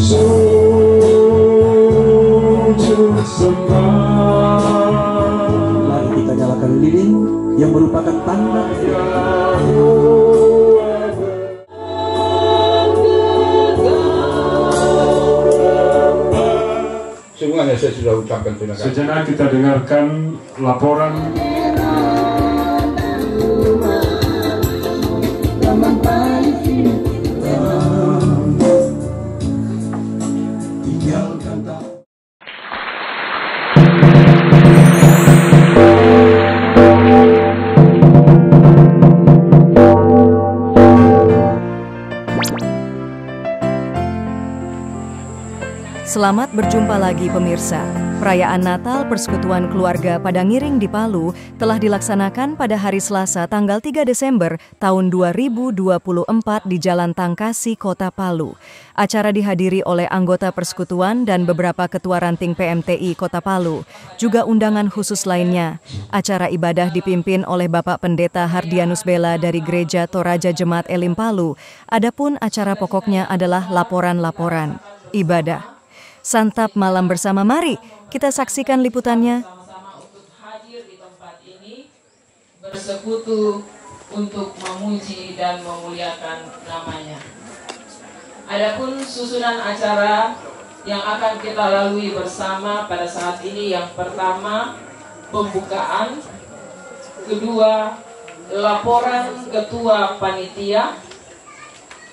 Mari kita nyalakan lilin yang merupakan tanda semuanya. Saya sudah ucapkan terima kasih. Sejenak kita dengarkan laporan Selamat berjumpa lagi pemirsa. Perayaan Natal Persekutuan Keluarga Padangiring di Palu telah dilaksanakan pada hari Selasa tanggal 3 Desember tahun 2024 di Jalan Tangkasi, Kota Palu. Acara dihadiri oleh anggota persekutuan dan beberapa ketua ranting PMTI Kota Palu. Juga undangan khusus lainnya. Acara ibadah dipimpin oleh Bapak Pendeta Hardianus Bella dari Gereja Toraja Jemaat Elim Palu. Adapun acara pokoknya adalah laporan-laporan ibadah. Santap malam bersama, mari kita saksikan liputannya. Sama-sama untuk hadir di tempat ini, bersekutu untuk memuji dan memuliakan namanya. Adapun susunan acara yang akan kita lalui bersama pada saat ini, yang pertama pembukaan, kedua laporan ketua panitia,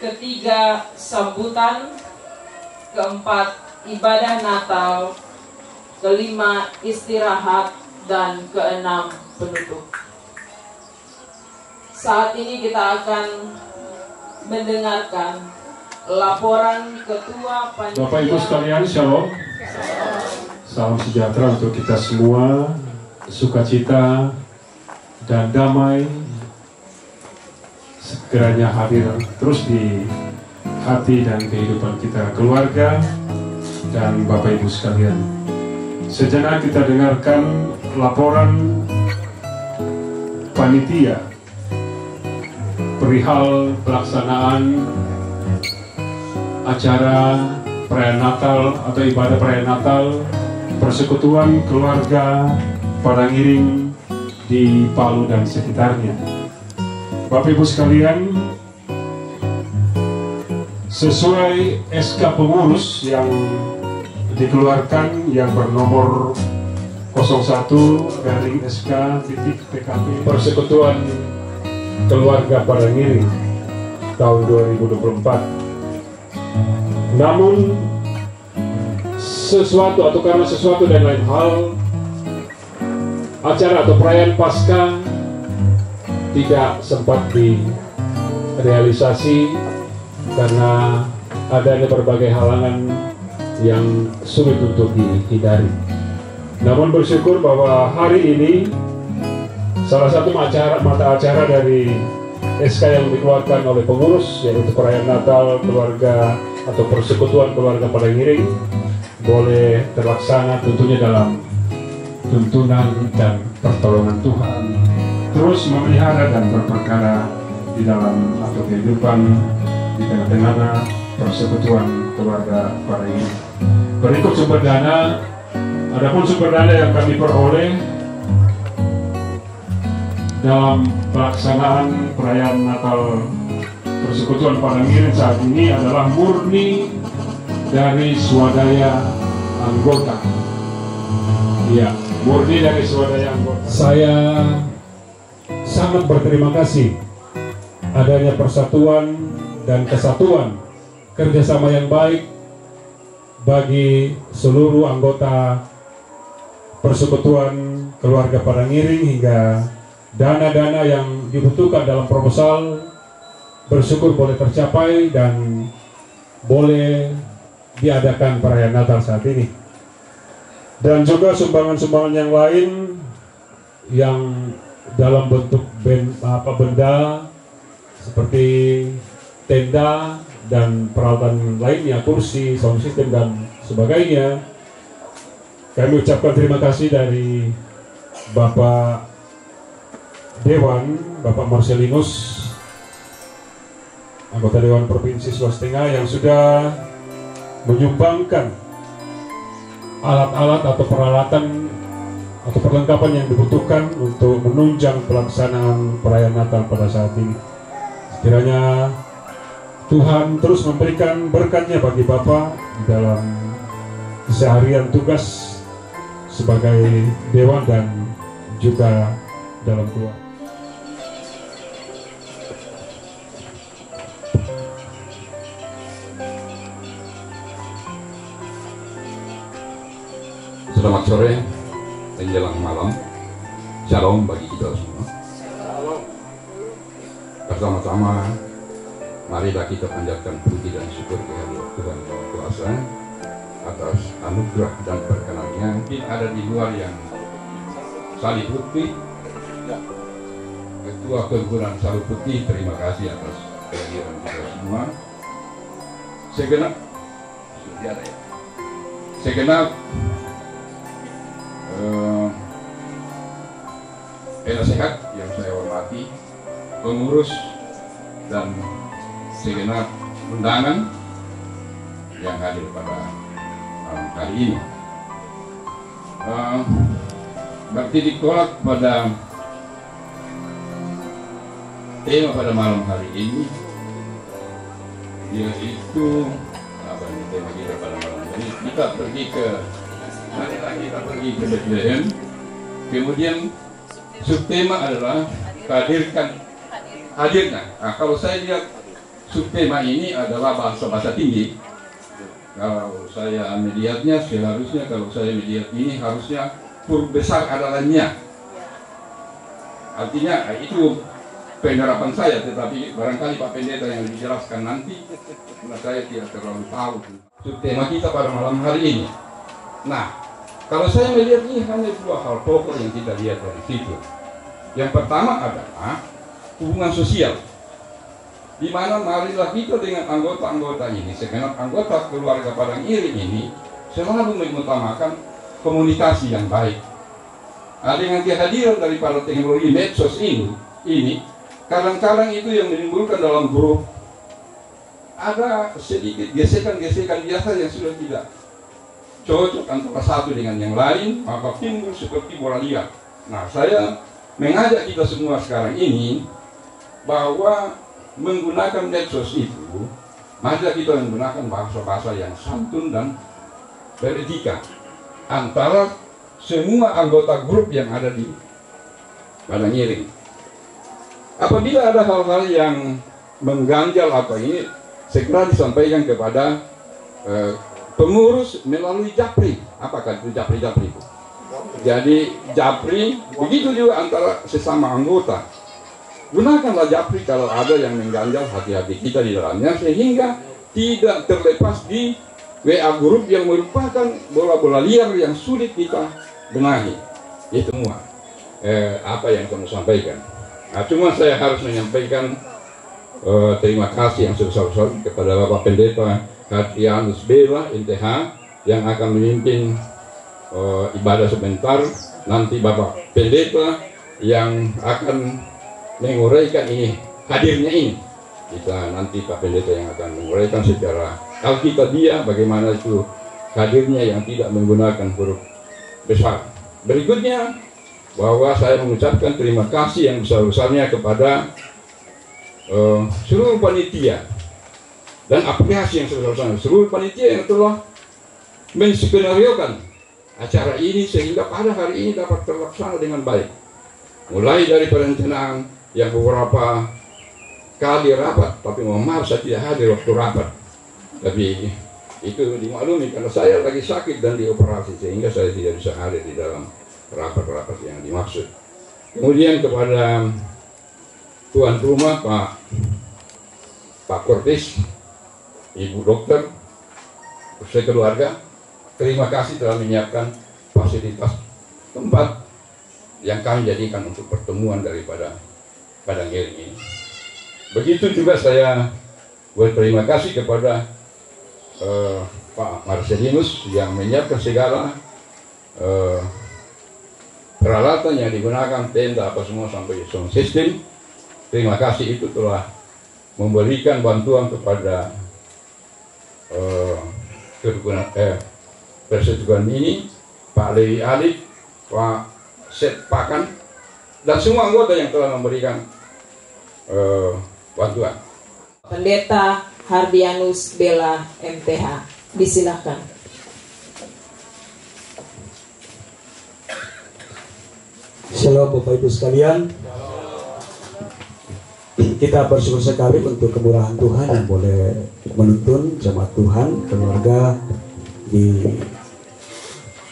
ketiga sambutan, keempat ibadah Natal, kelima istirahat, dan keenam penutup. Saat ini kita akan mendengarkan laporan ketua panitia. Bapak Ibu sekalian, Shalom. Salam sejahtera untuk kita semua, sukacita dan damai sekiranya hadir terus di hati dan kehidupan kita, keluarga dan Bapak Ibu sekalian. Sejenak kita dengarkan laporan panitia perihal pelaksanaan acara perayaan Natal atau ibadah perayaan Natal Persekutuan Keluarga Padangiring di Palu dan sekitarnya. Bapak Ibu sekalian, sesuai SK pengurus yang dikeluarkan yang bernomor 01/SK.PKP Persekutuan Keluarga Padangiring tahun 2024. Namun karena sesuatu dan lain hal, acara atau perayaan Paskah tidak sempat direalisasi karena adanya berbagai halangan yang sulit untuk dihindari. Namun bersyukur bahwa hari ini salah satu mata acara dari SK yang dikeluarkan oleh pengurus, yaitu perayaan Natal Keluarga atau Persekutuan Keluarga Padangiring, boleh terlaksana tentunya dalam tuntunan dan pertolongan Tuhan, terus memelihara dan berperkara di dalam atau kehidupan di tengah-tengah Persekutuan Keluarga Padangiring. Berikut sumber dana. Adapun sumber dana yang kami peroleh dalam pelaksanaan perayaan Natal Persekutuan Padangiring saat ini adalah murni dari swadaya anggota. Ya, murni dari swadaya anggota. Saya sangat berterima kasih adanya persatuan dan kesatuan, kerjasama yang baik bagi seluruh anggota Persekutuan Keluarga Padangiring, hingga dana-dana yang dibutuhkan dalam proposal bersyukur boleh tercapai dan boleh diadakan perayaan Natal saat ini. Dan juga sumbangan-sumbangan yang lain yang dalam bentuk benda seperti tenda dan peralatan lainnya, kursi, sound system dan sebagainya. Kami ucapkan terima kasih dari Bapak Dewan, Bapak Marcelinus, anggota Dewan Provinsi Sulawesi Tengah, yang sudah menyumbangkan alat-alat atau peralatan atau perlengkapan yang dibutuhkan untuk menunjang pelaksanaan perayaan Natal pada saat ini. Kiranya Tuhan terus memberikan berkatnya bagi Bapak di dalam keseharian tugas sebagai dewan dan juga dalam keluarga. Selamat sore menjelang malam. Shalom bagi kita semua. Bersama-sama marilah kita panjatkan puji dan syukur kehadirat Tuhan Yang Kuasa atas anugerah dan berkenannya. Mungkin ada di luar yang Salib Putih, Ketua Perhimpunan Salib Putih, terima kasih atas kehadiran kita semua. Segenap penasehat yang saya hormati, pengurus dan segenap undangan yang hadir pada malam hari ini. Bertitik tolak pada tema pada malam hari ini, yaitu apa ini tema kita pada malam hari ini? Kita pergi ke Bethlehem. Kemudian subtema adalah hadirnya. Nah, kalau saya lihat subtema ini adalah bahasa tinggi. Kalau saya melihatnya seharusnya, kalau saya melihat ini harusnya huruf besar adalahnya. Artinya itu penerapan saya, tetapi barangkali Pak Pendeta yang dijelaskan nanti, karena saya tidak terlalu tahu subtema kita pada malam hari ini. Nah, kalau saya melihat ini hanya dua hal pokok yang kita lihat dari situ. Yang pertama adalah hubungan sosial, di mana marilah kita dengan anggota-anggota ini, segenap anggota keluarga Padang Iring ini selalu mengutamakan komunikasi yang baik. Nah, dengan kehadiran daripada teknologi medsos ini kadang-kadang itu yang menimbulkan dalam grup ada sedikit gesekan-gesekan biasa yang sudah tidak cocok antara satu dengan yang lain, maka timbul seperti bola liar. Nah, saya mengajak kita semua sekarang ini bahwa menggunakan medsos itu, mari kita menggunakan bahasa-bahasa yang santun dan beretika antara semua anggota grup yang ada di Padang Iring. Apabila ada hal-hal yang mengganjal atau ini, segera disampaikan kepada pengurus melalui Japri. Apakah itu Japri itu? Jadi Japri, begitu juga antara sesama anggota. Gunakanlah Japri kalau ada yang mengganjal, hati-hati kita di dalamnya, sehingga tidak terlepas di WA grup yang merupakan bola-bola liar yang sulit kita benahi. Itu semua apa yang kamu sampaikan. Nah, cuma saya harus menyampaikan terima kasih yang sebesar-besar kepada Bapak Pendeta Hartianus Bela NTH yang akan memimpin ibadah sebentar. Nanti Bapak Pendeta yang akan menguraikan ini, hadirnya ini. Kita nanti Pak Pendeta yang akan menguraikan secara alkitabiah bagaimana itu hadirnya yang tidak menggunakan huruf besar. Berikutnya bahwa saya mengucapkan terima kasih yang besar-besarnya kepada seluruh panitia dan apresiasi yang sebesar-besarnya seluruh panitia yang telah menskenariokan acara ini sehingga pada hari ini dapat terlaksana dengan baik. Mulai dari perencanaan yang beberapa kali rapat, tapi mohon maaf saya tidak hadir waktu rapat. Tapi itu dimaklumi karena saya lagi sakit dan dioperasi sehingga saya tidak bisa hadir di dalam rapat-rapat yang dimaksud. Kemudian kepada tuan rumah Pak Kortis, Ibu Dokter, sekeluarga, terima kasih telah menyiapkan fasilitas tempat yang kami jadikan untuk pertemuan daripada Padang Iring ini. Begitu juga saya berterima kasih kepada Pak Marcelinus yang menyiapkan segala peralatan yang digunakan, tenda apa semua sampai sound system. Terima kasih, itu telah memberikan bantuan kepada persetujuan ini, Pak Lewi Alif, Pak Set Pakan, dan semua anggota yang telah memberikan bantuan. Pendeta Hardianus Bella MTH, disilakan. Shalom Bapak Ibu sekalian. Kita bersyukur sekali untuk kemurahan Tuhan yang boleh menuntun jemaat Tuhan, keluarga di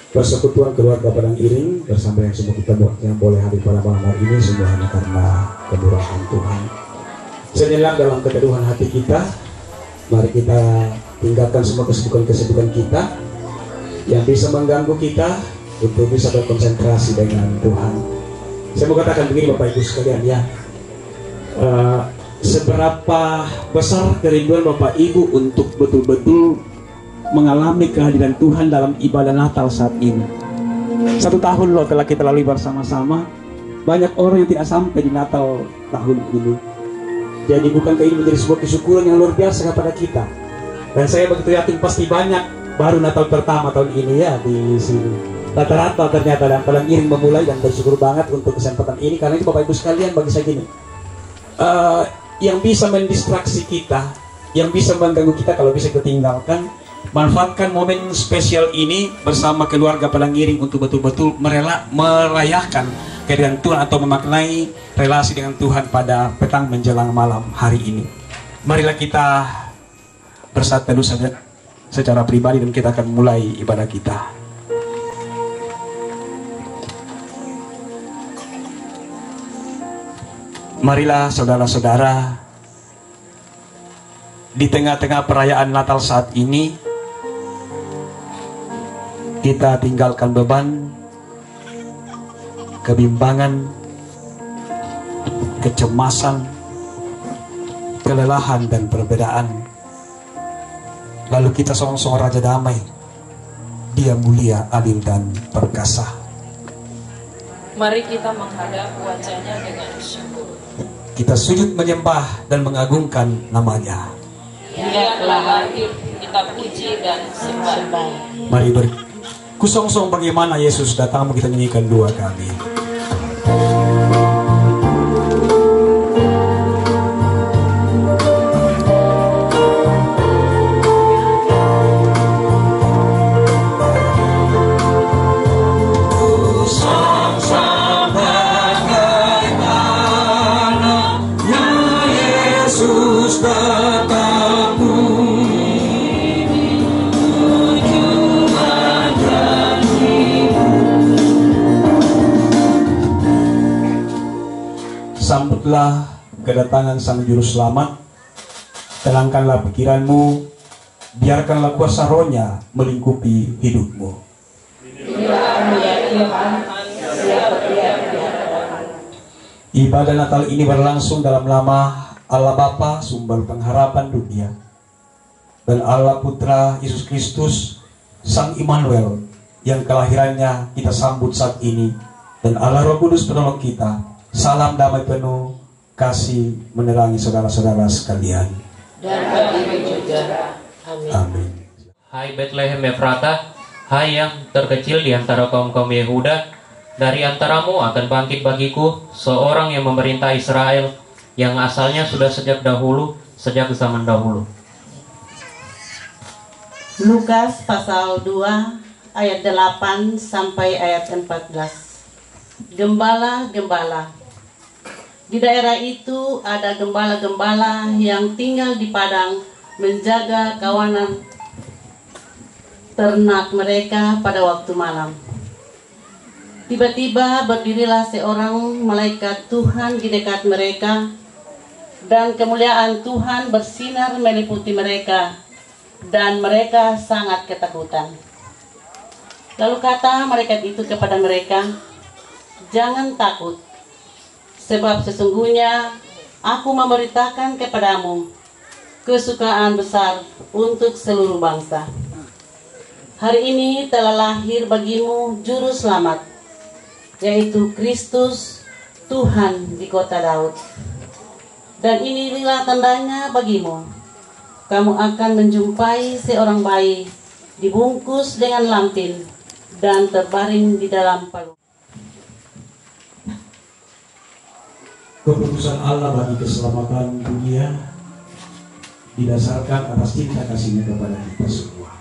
persekutuan keluarga Padang Iring bersama yang semua kita yang boleh hadir pada malam hari ini, semua hanya karena kemurahan Tuhan. Sejenak dalam keteduhan hati kita, mari kita tinggalkan semua kesibukan-kesibukan kita yang bisa mengganggu kita untuk bisa berkonsentrasi dengan Tuhan. Saya mau katakan begini Bapak Ibu sekalian ya, seberapa besar kerinduan Bapak Ibu untuk betul-betul mengalami kehadiran Tuhan dalam ibadah Natal saat ini. 1 tahun loh telah kita lalui bersama-sama. Banyak orang yang tidak sampai di Natal tahun ini. Jadi bukankah ini menjadi sebuah kesyukuran yang luar biasa kepada kita? Dan saya begitu yakin pasti banyak baru Natal pertama tahun ini ya di sini. Rata-rata ternyata dan Padang Iring memulai, dan bersyukur banget untuk kesempatan ini. Karena itu Bapak Ibu sekalian, bagi saya gini, yang bisa mendistraksi kita, yang bisa mengganggu kita, kalau bisa kita tinggalkan. Manfaatkan momen spesial ini bersama keluarga Padang Iring untuk betul-betul merayakan kehadiran Tuhan atau memaknai relasi dengan Tuhan pada petang menjelang malam hari ini. Marilah kita bersatu dulu saja secara pribadi dan kita akan mulai ibadah kita. Marilah saudara-saudara, di tengah-tengah perayaan Natal saat ini, kita tinggalkan beban, kebimbangan, kecemasan, kelelahan dan perbedaan. Lalu kita seorang Raja Damai, Dia mulia, adil dan perkasa. Mari kita menghadap wajahnya dengan syukur. Kita sujud menyembah dan mengagungkan nama-Nya. Dia telah lahir, kita puji dan sembah. Mari berkusong-song bagaimana Yesus datang, kita nyanyikan 2 kali. Sambutlah kedatangan Sang Juru Selamat, tenangkanlah pikiranmu, biarkanlah kuasa Roh-Nya melingkupi hidupmu. Ibadah Natal ini berlangsung dalam nama Allah Bapa, sumber pengharapan dunia, dan Allah Putra Yesus Kristus, Sang Immanuel, yang kelahirannya kita sambut saat ini, dan Allah Roh Kudus penolong kita. Salam damai penuh kasih menerangi saudara-saudara sekalian. Dan bagi juga. Amin. Amin. Hai Bethlehem Efrata, hai yang terkecil di antara kaum-kaum Yehuda, dari antaramu akan bangkit bagiku seorang yang memerintah Israel, yang asalnya sudah sejak dahulu, sejak zaman dahulu. Lukas pasal 2 ayat 8 sampai ayat 14. Gembala-gembala. Di daerah itu ada gembala-gembala yang tinggal di padang menjaga kawanan ternak mereka pada waktu malam. Tiba-tiba berdirilah seorang malaikat Tuhan di dekat mereka, dan kemuliaan Tuhan bersinar meliputi mereka, dan mereka sangat ketakutan. Lalu kata malaikat itu kepada mereka, "Jangan takut, sebab sesungguhnya aku memberitakan kepadamu kesukaan besar untuk seluruh bangsa. Hari ini telah lahir bagimu Juru Selamat, yaitu Kristus Tuhan di kota Daud. Dan inilah tandanya bagimu, kamu akan menjumpai seorang bayi dibungkus dengan lampin, dan terbaring di dalam palu. Keputusan Allah bagi keselamatan dunia didasarkan atas cinta kasih-Nya kepada kita semua.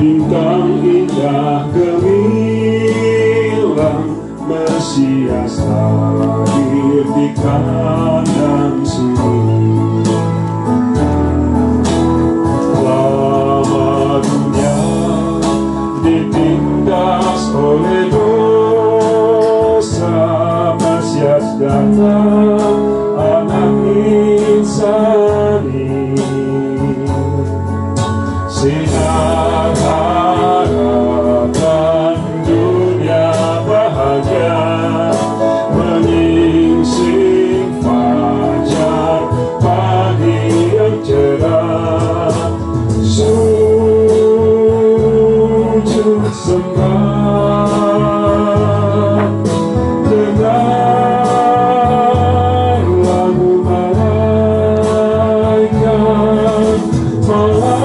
Bintang indah gemilang Mesias hadir di kandang sunyi. Lama dunia ditindas oleh dosa, Mesias datang, anak insani. Sinar harapan dunia bahagia, menyingsing fajar pagi yang cerah. Sujud sembah, dengar lagu malaikat, malam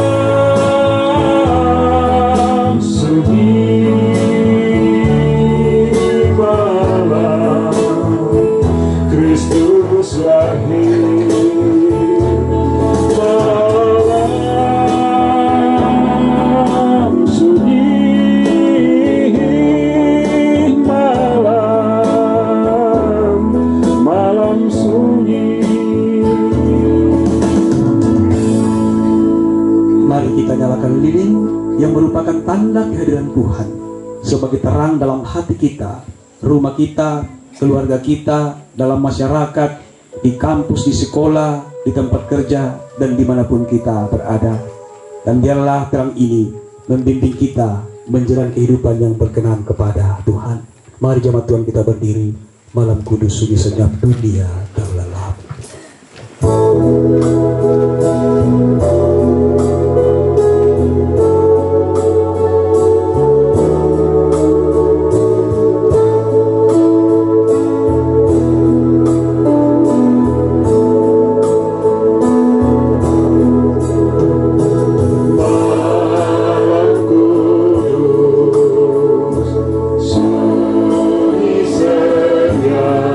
sunyi, malam Kristus lahir. Malam sunyi, malam sunyi. Mari kita nyalakan lilin yang merupakan tanda kehadiran Tuhan sebagai terang dalam hati kita, rumah kita, keluarga kita, dalam masyarakat, di kampus, di sekolah, di tempat kerja, dan dimanapun kita berada. Dan biarlah terang ini membimbing kita menjalani kehidupan yang berkenan kepada Tuhan. Mari jemaat Tuhan kita berdiri. Malam kudus sunyi senyap dunia terlelap. Sunyi senyap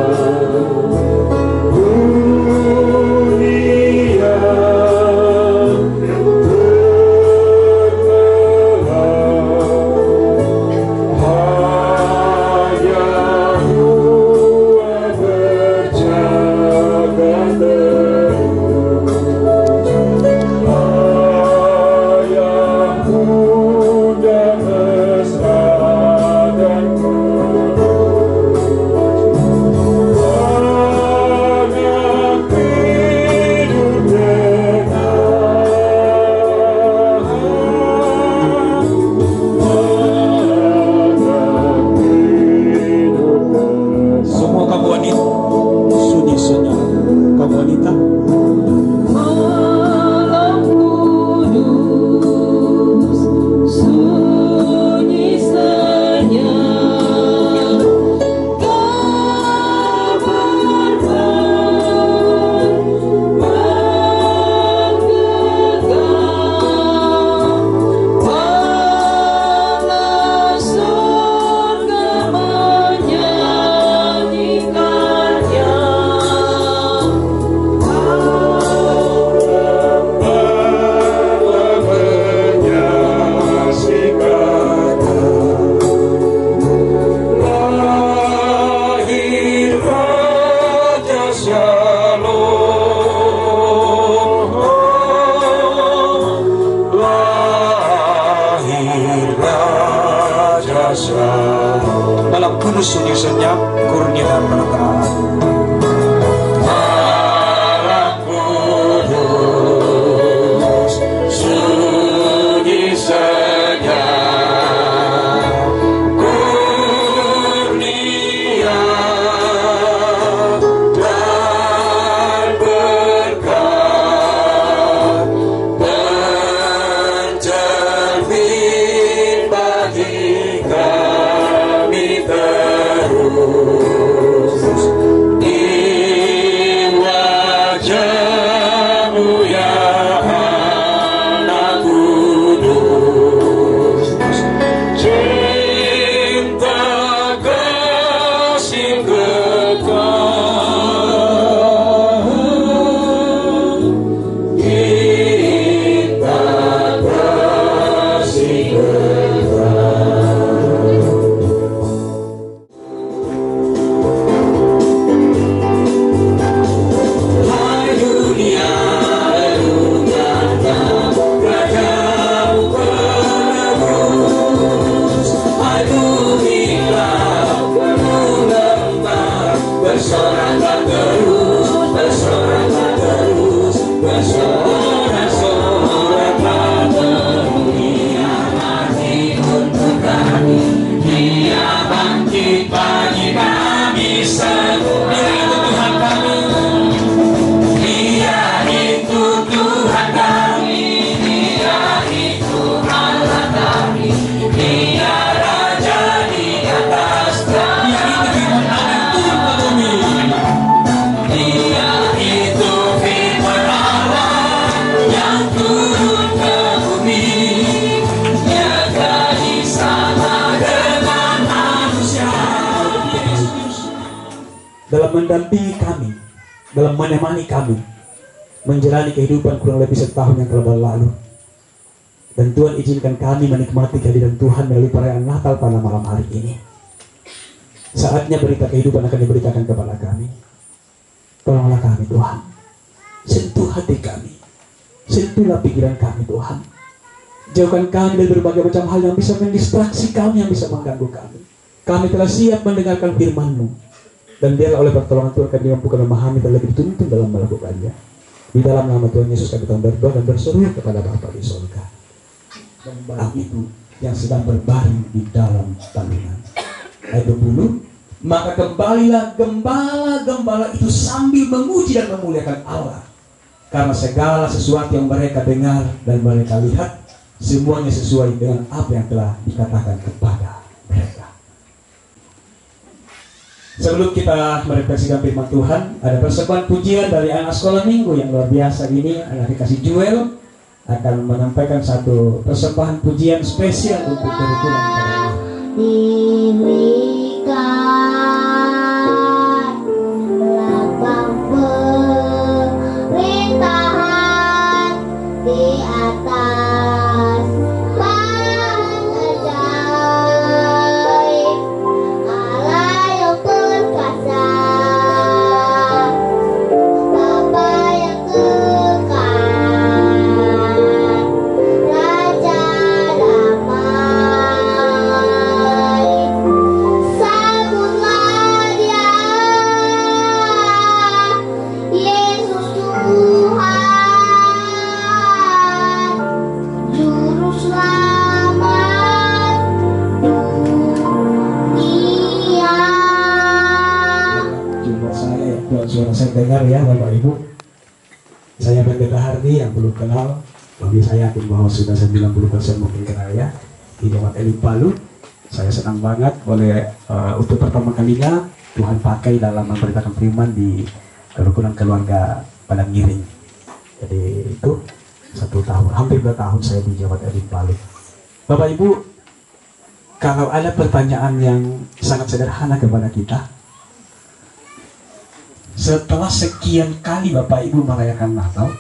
Kudus sunyi senyap kurnia dan berkat. Allah Kudus sunyi senyap kurnia dan berkat, pencermin bagi kami terus di wajah-Mu ya Anak Kudus. Cinta kasih kekal, cinta kasih Hai dunia, renungkanlah Raja-Mu penebus. Hai bumilah penuh lembah, bersoraklah terus, bersoraklah terus, bersorak-soraklah terus. Dia mati untuk kami, Dia bangkit bagi kami semua. Dia itu Tuhan kami, Dia itu Allah kami, Dia Raja di atas langit bumi. Dia itu firman Allah yang turun ke bumi, jaga di sama dengan manusia. Dalam mendampingi kami, dalam menemani kami menjalani kehidupan kurang lebih setahun yang telah berlalu. Dan Tuhan izinkan kami menikmati kehadiran Tuhan melalui perayaan Natal pada malam hari ini. Saatnya berita kehidupan akan diberitakan kepada kami. Tolonglah kami Tuhan, sentuh hati kami, sentuhlah pikiran kami Tuhan. Jauhkan kami dari berbagai macam hal yang bisa mendistraksi kami, yang bisa mengganggu kami. Kami telah siap mendengarkan firman-Mu, dan biarlah oleh pertolongan Tuhan kami mampukan memahami dan lebih dituntun dalam melakukannya. Di dalam nama Tuhan Yesus kami telah berdoa dan berseru kepada Bapa di surga. Dan bagi itu yang sedang berbaring di dalam tandungan. Ayat 20, maka kembalilah gembala-gembala itu sambil memuji dan memuliakan Allah, karena segala sesuatu yang mereka dengar dan mereka lihat, semuanya sesuai dengan apa yang telah dikatakan kepada mereka. Sebelum kita merefleksikan firman Tuhan, ada persembahan pujian dari anak sekolah minggu yang luar biasa ini. Anak dikasih Joel akan menyampaikan satu persembahan pujian spesial untuk kerukunan para diberikan lapang pemerintahan di atas bahan ajaib, Allah yang perkasa, Bapa yang kekal, Raja damai. Sambutlah Dia, Yesus Tuhan, Juru Selamat dunia. Coba saya ya, buat suara saya dengar ya Bapak Ibu. Saya Pendeta Hardi yang belum kenal, tapi saya yakin bahwa sudah 90% mungkin kenal ya, di Jemaat Elim Palu. Saya senang banget boleh untuk pertama kalinya Tuhan pakai dalam memberitakan firman di kerukunan keluarga Padang Ngiring. Jadi itu 1 tahun, hampir 2 tahun saya di Jemaat Elim Palu. Bapak Ibu, kalau ada pertanyaan yang sangat sederhana kepada kita, setelah sekian kali Bapak Ibu merayakan Natal,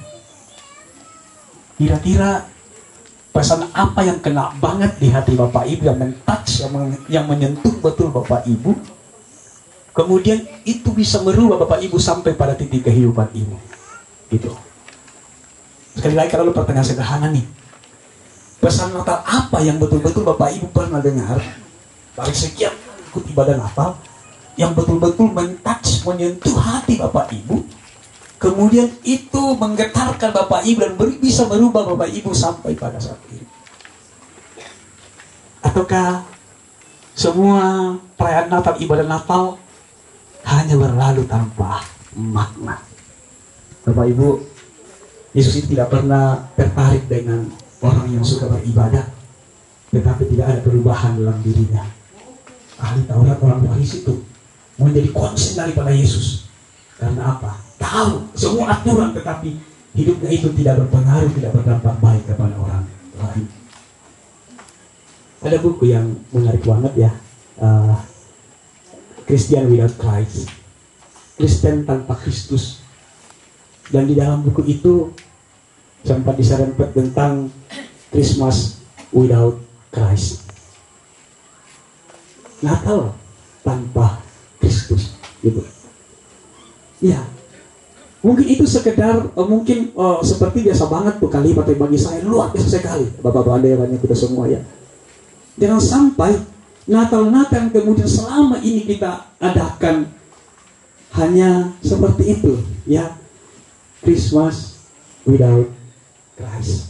kira-kira pesan apa yang kena banget di hati Bapak Ibu, yang men-touch, yang menyentuh betul Bapak Ibu, kemudian itu bisa merubah Bapak Ibu sampai pada titik kehidupan ini, gitu. Sekali lagi kalau pertanyaan sederhana nih, pesan Natal apa yang betul-betul Bapak Ibu pernah dengar dari sekian ikut ibadah Natal yang betul-betul menyentuh hati Bapak Ibu, kemudian itu menggetarkan Bapak Ibu dan bisa merubah Bapak Ibu sampai pada saat ini? Ataukah semua perayaan Natal, ibadah Natal hanya berlalu tanpa makna? Bapak Ibu, Yesus itu tidak pernah tertarik dengan orang yang suka beribadah tetapi tidak ada perubahan dalam dirinya. Ahli Taurat, orang Farisi itu menjadi konsen daripada Yesus. Karena apa? Tahu semua aturan tetapi hidupnya itu tidak berpengaruh, tidak berdampak baik kepada orang lain. Ada buku yang menarik banget ya, Christian Without Christ, Kristen tanpa Kristus. Dan di dalam buku itu sempat diserempet tentang Christmas without Christ, Natal tanpa Kristus, gitu. Ya, mungkin itu sekedar seperti biasa banget tuh kalimat yang bagi saya luar biasa sekali, Bapak-bapak banyak kita semua ya. Jangan sampai Natal-Natal yang kemudian selama ini kita adakan hanya seperti itu, ya. Christmas without Christ,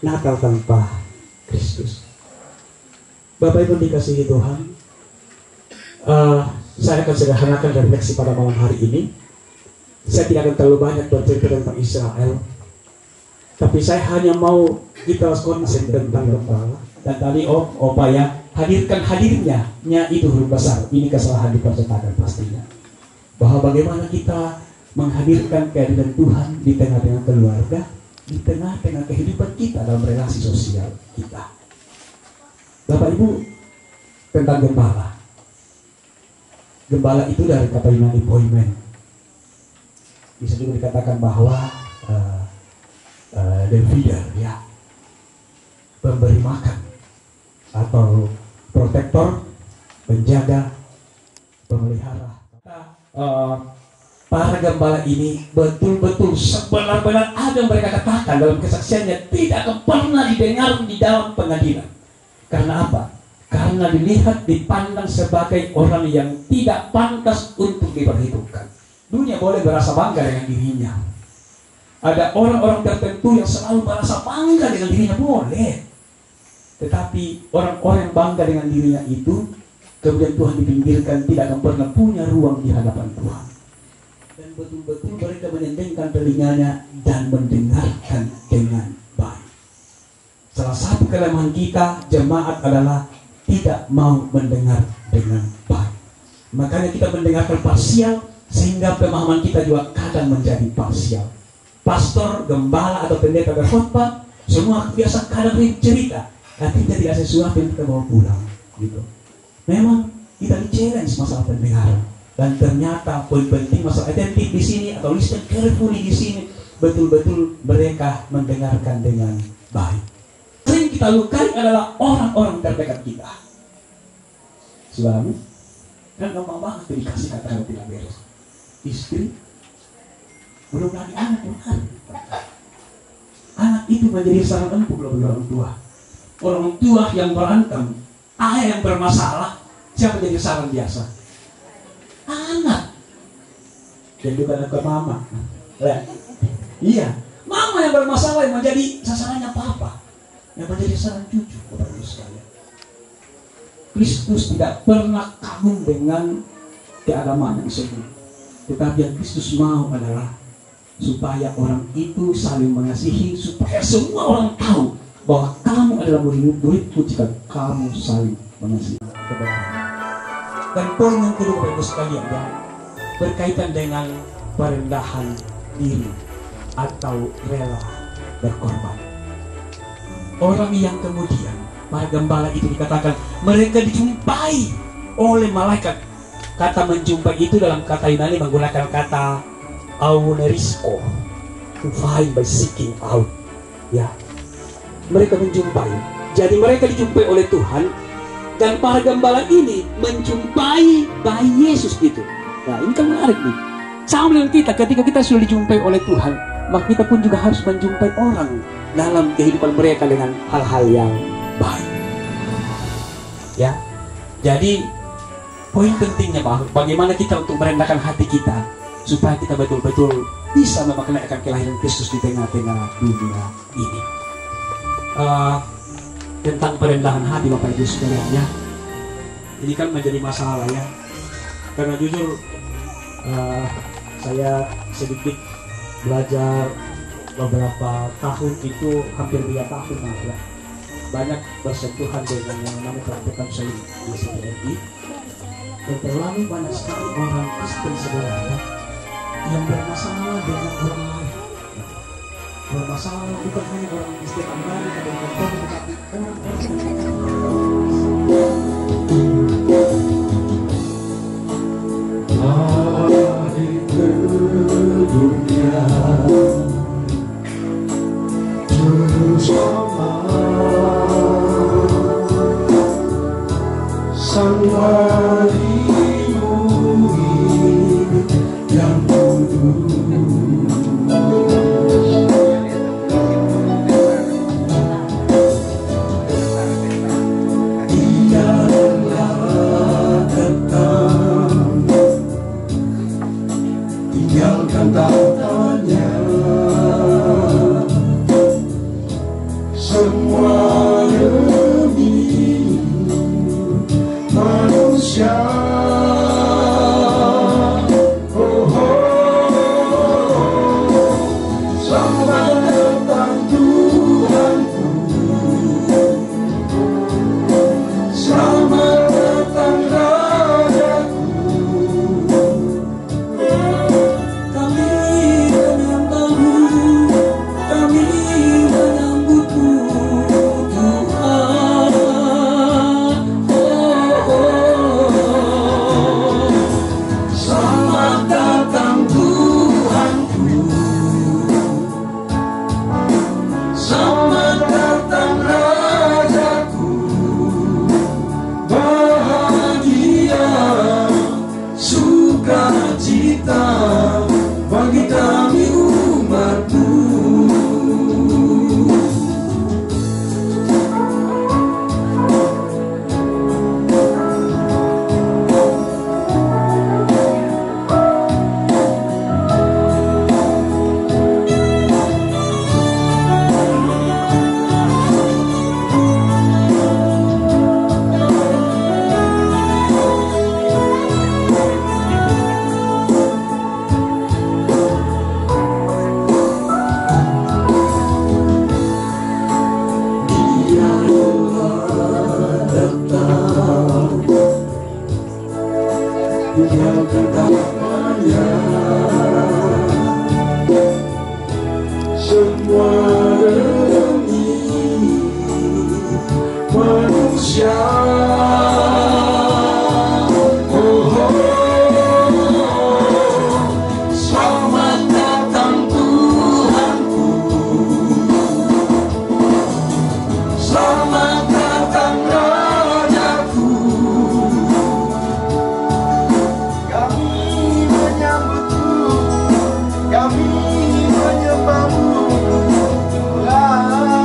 Natal tanpa Kristus. Bapak Ibu dikasihi Tuhan, saya akan sederhanakan refleksi pada malam hari ini. Saya tidak akan terlalu banyak bercerita tentang Israel, tapi saya hanya mau kita konsen tentang gembala. Dan tadi Opa ya, hadirnya itu huruf besar. Ini kesalahan di percetakan pastinya. Bahwa bagaimana kita menghadirkan kehadiran Tuhan di tengah-tengah keluarga, di tengah-tengah kehidupan kita dalam relasi sosial kita. Bapak Ibu, tentang gembala. Gembala itu dari kata Yunani poimen. Bisa juga dikatakan bahwa the feeder, ya, pemberi makan atau protektor, penjaga, pemelihara. Para gembala ini betul-betul sebenar-benar ada yang mereka katakan dalam kesaksiannya tidak akan pernah didengar di dalam pengadilan. Karena apa? Karena dilihat, dipandang sebagai orang yang tidak pantas untuk diperhitungkan. Dunia boleh berasa bangga dengan dirinya. Ada orang-orang tertentu yang selalu merasa bangga dengan dirinya, boleh. Tetapi orang-orang yang bangga dengan dirinya itu kemudian Tuhan dipinggirkan, tidak akan pernah punya ruang di hadapan Tuhan. Dan betul-betul mereka menentengkan telinganya dan mendengarkan dengan baik. Salah satu kelemahan kita jemaat adalah tidak mau mendengar dengan baik. Makanya kita mendengarkan parsial, sehingga pemahaman kita juga kadang menjadi parsial. Pastor, gembala atau pendeta berkhotbah, semua biasa kadang cerita, tapi tidak sesuatu yang kita bawa pulang, gitu. Memang kita di-challenge masalah pendengaran, dan ternyata poin penting masalah attentive di sini atau listen carefully di sini, betul-betul mereka mendengarkan dengan baik. Sering kita lukai adalah orang-orang terdekat kita. Suami, kan gampang banget dikasih kata-kata tidak beres. Istri, belum lagi anak bukan. Anak itu menjadi sarang empuk bagi orang tua. Orang tua yang berantem, ayah yang bermasalah, siapa jadi sarang biasa? Anak. Dan juga anak ke mama. Iya, mama yang bermasalah yang menjadi sasarannya papa, yang menjadi sasaran cucu. Bapak Ibu sekalian, Kristus tidak pernah kagum dengan keagamaan yang sempurna. Tetapi yang Kristus mau adalah supaya orang itu saling mengasihi, supaya semua orang tahu bahwa kamu adalah murid-muridku jika kamu saling mengasihi. Dan poin yang kedua, Bapak Ibu sekalian, ya, berkaitan dengan perendahan diri atau rela berkorban. Orang yang kemudian para gembala itu dikatakan mereka dijumpai oleh malaikat. Kata menjumpai itu dalam kata Yunani menggunakan kata aunerisko, to find by seeking out. Ya, mereka menjumpai. Jadi mereka dijumpai oleh Tuhan, dan para gembala ini menjumpai bayi Yesus itu. Nah, ini kan menarik nih. Sama dengan kita, ketika kita sudah dijumpai oleh Tuhan, maka kita pun juga harus menjumpai orang dalam kehidupan mereka dengan hal-hal yang baik. Ya, jadi Poin pentingnya bagaimana kita untuk merendahkan hati kita supaya kita betul-betul bisa memaknai akan kelahiran Kristus di tengah-tengah dunia ini. Tentang perendahan hati Bapak Ibu sekalian ya, ini kan menjadi masalah ya, karena jujur saya sedikit belajar beberapa tahun itu, hampir 3 tahun ya, banyak bersentuhan dengan yang namanya praktekan saling di CPMI, dan terlalu banyak sekali orang Kristen sebenarnya yang bermasalah dengan orang lain. Bermasalah bukan hanya orang Kristen Amerika dan Katolik, tetapi hari ke dunia bersama sang walimu yang kudus. Tinggalkan tahtanya, semua demi manusia. Oh, selamat datang Tuhanku, selamat datang Rajaku. Bagi kami umatmu, tinggalkan tahtanya, semua demi manusia. Selamat datang Tuhanku, selamat datang Rajaku. Kami menyambutmu, kami menyembahmu, Tuhan.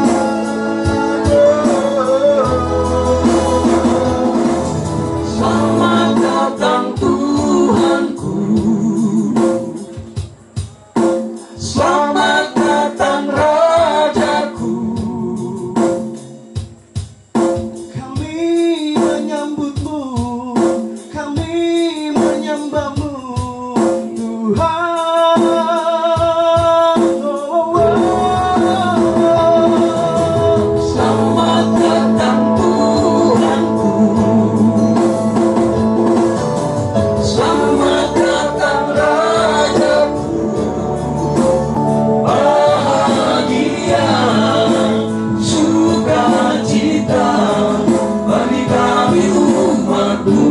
Selamat datang Tuhanku, selamat datang Rajaku. Kami menyambutmu, kami menyembahmu, Tuhan. Selamat datang Tuhanku, selamat datang Rajaku. Bahagia, sukacita bagi kami umatmu.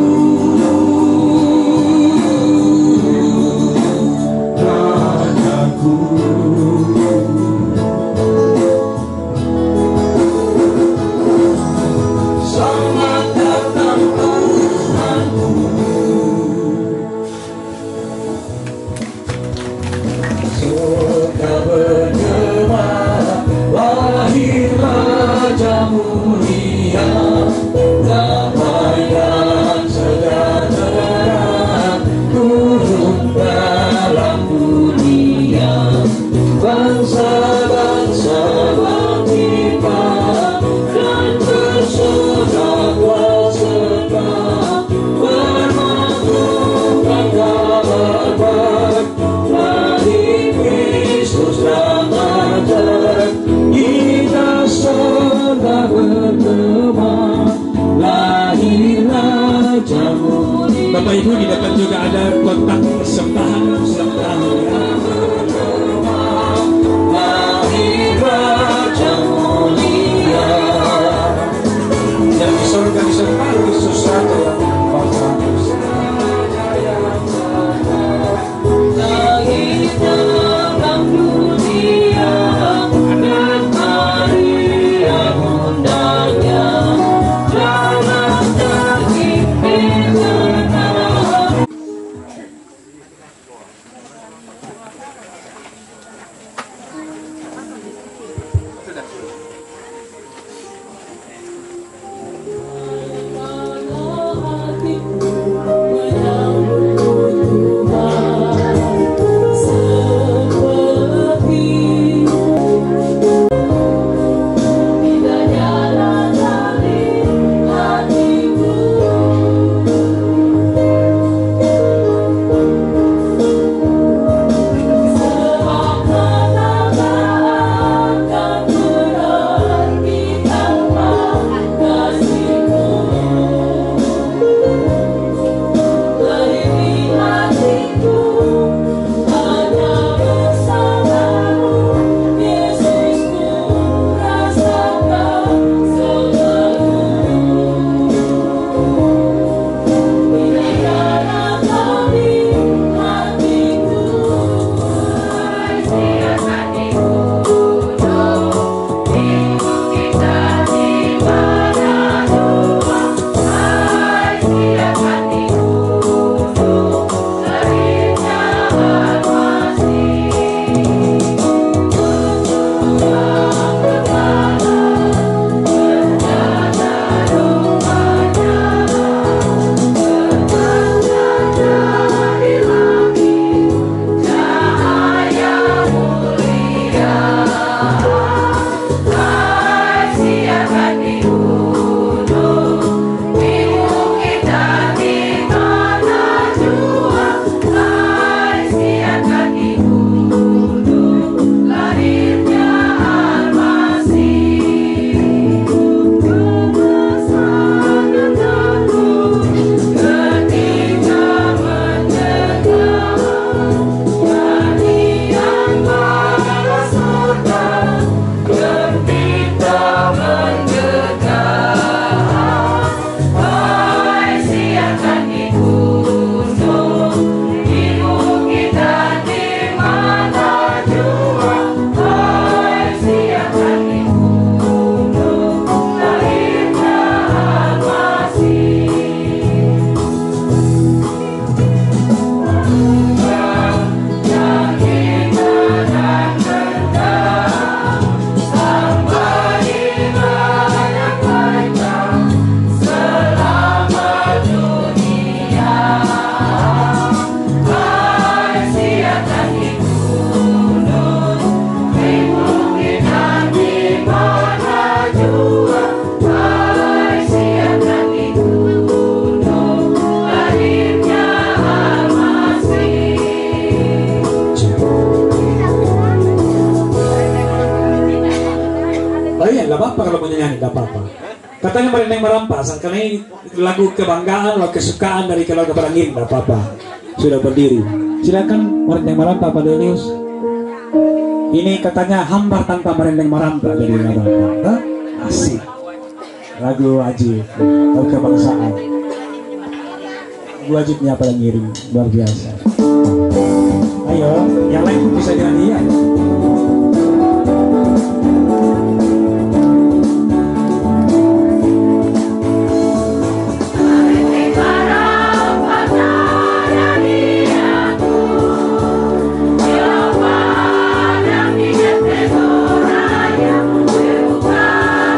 juga ada kotak persembahan setiap tahun ya. Lahir Raja mulia, Dan di surga disembah Yesus Raja yang bangsa manusia. lahir dalam dunia, dan Maria bundanya, jangan terhimpit tenang. Gak apa-apa kalau mau nyanyi, gak apa-apa. Katanya Merendeng Merampasan, karena ini lagu kebanggaan, lagu kesukaan dari keluarga Barangin, gak apa-apa. Sudah berdiri. Silakan Merendeng Merampa, Pak Delius. Ini katanya hambar tanpa Merendeng Merampa, jadi gak apa-apa. Asik. Lagu wajib, lagu kebangsaan. Lagu wajibnya pada ngiring, luar biasa. Ayo, yang lain pun bisa nyanyi ya.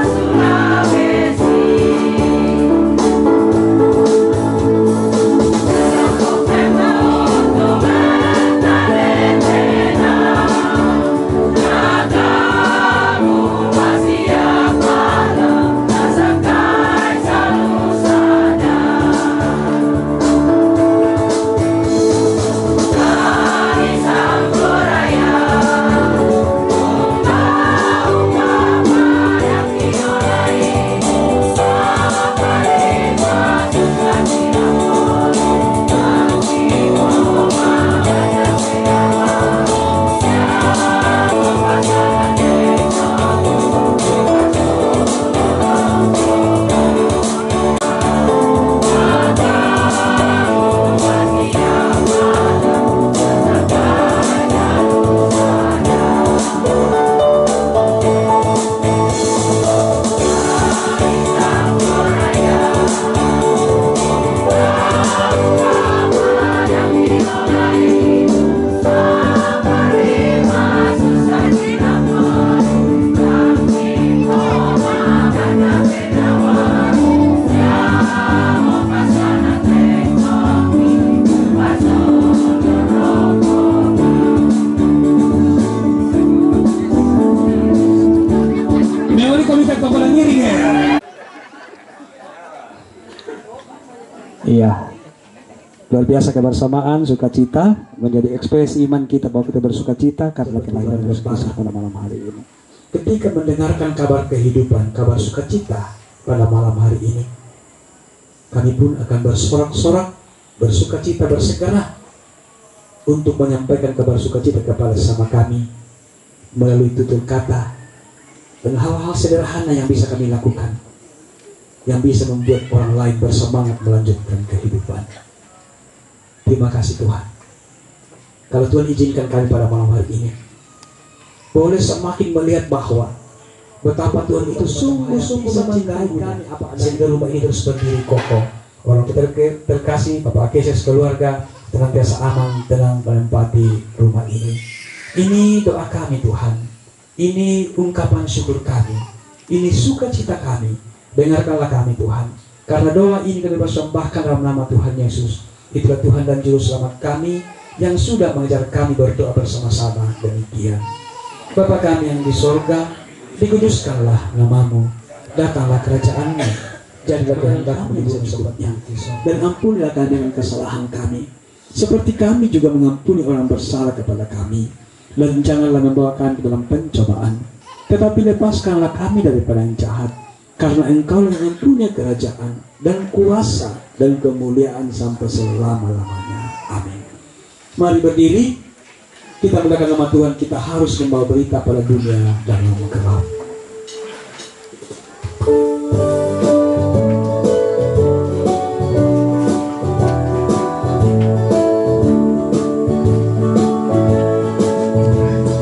Sulawesi. Luar biasa kebersamaan, sukacita menjadi ekspresi iman kita bahwa kita bersukacita karena kelahiran Yesus Kristus pada malam hari ini. Ketika mendengarkan kabar kehidupan, kabar sukacita pada malam hari ini, kami pun akan bersorak-sorak, bersukacita, bersegera untuk menyampaikan kabar sukacita kepada sesama kami melalui tutur kata dan hal-hal sederhana yang bisa kami lakukan, yang bisa membuat orang lain bersemangat melanjutkan kehidupan. Terima kasih Tuhan. Kalau Tuhan izinkan kami pada malam hari ini, boleh semakin melihat bahwa betapa Tuhan itu sungguh-sungguh mencintai kami, sehingga rumah ini terus berdiri kokoh. Orang kita terkasih, Bapak Akesius, keluarga, senantiasa aman, tenang, menempati rumah ini. Ini doa kami Tuhan. Ini ungkapan syukur kami. Ini sukacita kami. Dengarkanlah kami Tuhan. Karena doa ini kami persembahkan dalam nama Tuhan Yesus. Itulah Tuhan dan Juru Selamat kami yang sudah mengajar kami berdoa bersama-sama demikian. Bapa kami yang di sorga, dikuduskanlah namamu, datanglah kerajaan-Mu, jadilah kehendak-Mu di bumi seperti dan ampunilah kami dengan kesalahan kami, seperti kami juga mengampuni orang bersalah kepada kami. Dan janganlah membawa kami ke dalam pencobaan, tetapi lepaskanlah kami daripada yang jahat, karena Engkau yang mempunyai kerajaan dan kuasa dan kemuliaan sampai selama-lamanya. Amin. Mari berdiri, kita muliakan nama Tuhan. Kita harus membawa berita pada dunia dan yang gelap.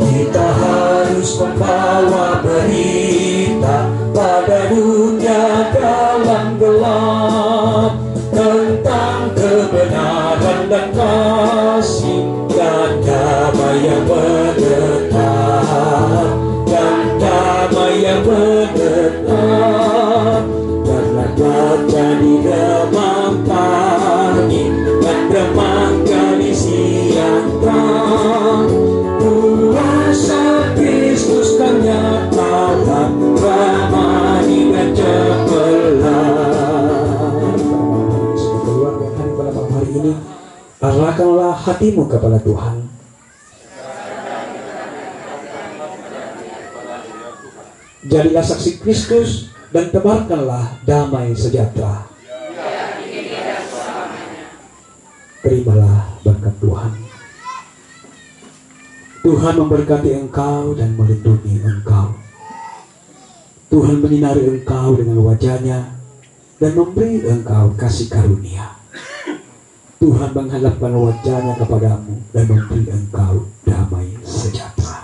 Kita harus membawa berita pada dunia dalam gelap, tentang kebenaran dan kasih dan damai yang menetap, dan damai yang menetap. Karena terjadi demam pagi dan demam kali siang terang, kuasa Kristus kan nyata ramai dan cemerlang. Keluarga hari pada malam hari ini, arahkanlah hatimu kepada Tuhan. Jadilah saksi Kristus dan tebarkanlah damai sejahtera. Terimalah berkat Tuhan. Tuhan memberkati engkau dan melindungi engkau. Tuhan menyinari engkau dengan wajah-Nya dan memberi engkau kasih karunia. Tuhan menghadapkan wajah-Nya kepadamu dan memberi engkau damai sejahtera.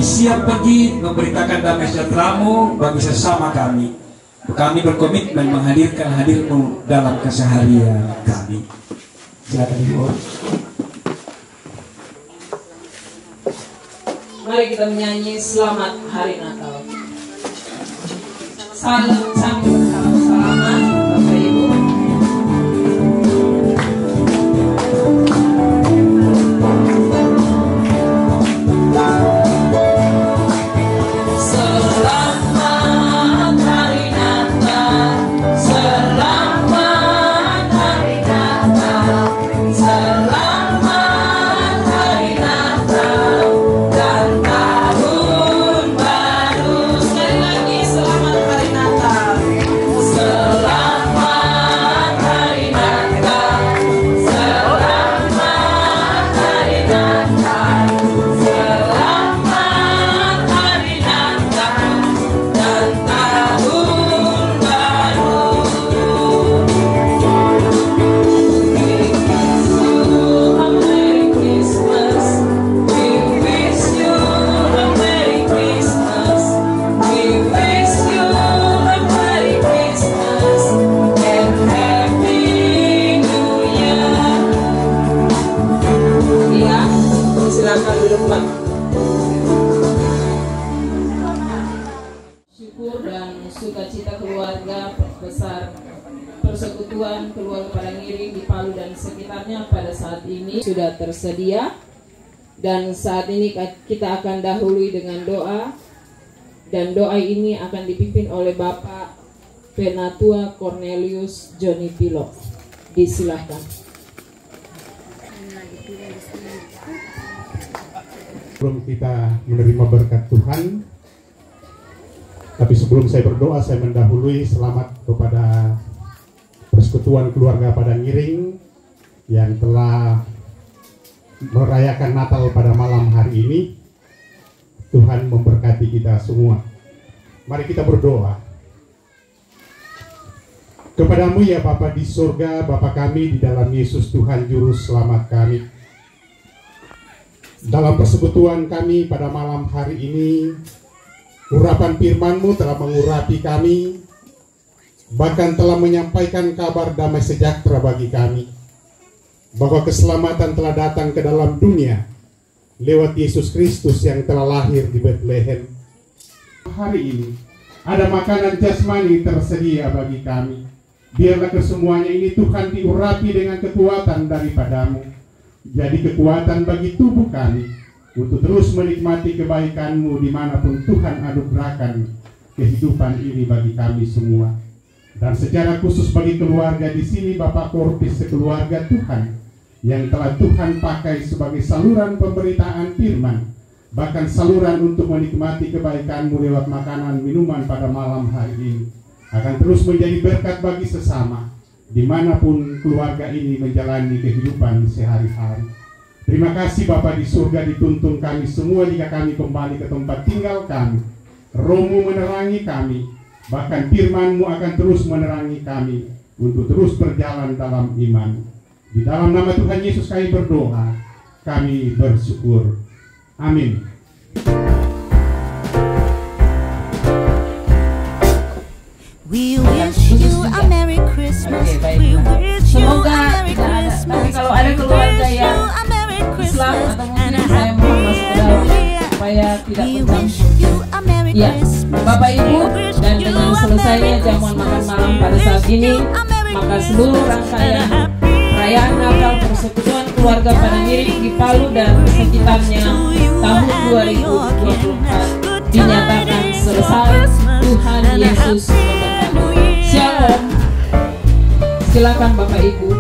Siap pergi memberitakan damai sejahtera-Mu bagi sesama kami. Kami berkomitmen menghadirkan hadir-Mu dalam keseharian kami. Silakan Ibu. Mari kita menyanyi Selamat Hari Natal. Salam sambil bersalaman Bapak Ibu. Selamat Hari Natal. Silakan di depan. Syukur dan sukacita keluarga besar Persekutuan Keluarga Padangiring di Palu dan sekitarnya pada saat ini sudah tersedia, dan saat ini kita akan dahului dengan doa, dan doa ini akan dipimpin oleh Bapak Penatua Cornelius Joni Pilo. Disilahkan. Sebelum kita menerima berkat Tuhan, tapi sebelum saya berdoa, saya mendahului selamat kepada Persekutuan Keluarga Padangiring yang telah merayakan Natal pada malam hari ini. Tuhan memberkati kita semua. Mari kita berdoa. Kepadamu ya Bapa di surga, Bapa kami di dalam Yesus Tuhan Juru Selamat kami. Dalam persekutuan kami pada malam hari ini, urapan firman-Mu telah mengurapi kami, bahkan telah menyampaikan kabar damai sejahtera bagi kami, bahwa keselamatan telah datang ke dalam dunia lewat Yesus Kristus yang telah lahir di Bethlehem. Hari ini ada makanan jasmani tersedia bagi kami. Biarlah kesemuanya ini Tuhan diurapi dengan kekuatan daripada-Mu. Jadi kekuatan bagi tubuh kami untuk terus menikmati kebaikan-Mu dimanapun Tuhan anugerahkan kehidupan ini bagi kami semua. Dan secara khusus bagi keluarga di sini, Bapak Korpis sekeluarga Tuhan yang telah Tuhan pakai sebagai saluran pemberitaan firman, bahkan saluran untuk menikmati kebaikan-Mu lewat makanan minuman pada malam hari ini, akan terus menjadi berkat bagi sesama dimanapun keluarga ini menjalani kehidupan sehari-hari. Terima kasih Bapa di surga, dituntun kami semua jika kami kembali ke tempat tinggal kami. Roh-Mu menerangi kami, bahkan firman-Mu akan terus menerangi kami untuk terus berjalan dalam iman. Di dalam nama Tuhan Yesus kami berdoa, kami bersyukur. Amin. We wish you a Merry Christmas. We wish you a Merry Christmas. Tapi kalau ada keluarga yang Islam atau Muslim, saya mohon masuk ke dalam supaya tidak bercampur. Ya, Bapak Ibu, dan dengan selesainya jamuan makan malam pada saat ini, maka seluruh rangkaian perayaan Natal Persekutuan Keluarga Padangiring di Palu dan sekitarnya tahun 2024 dinyatakan selesai. Tuhan Yesus memberkati. Shalom. Silakan Bapak Ibu.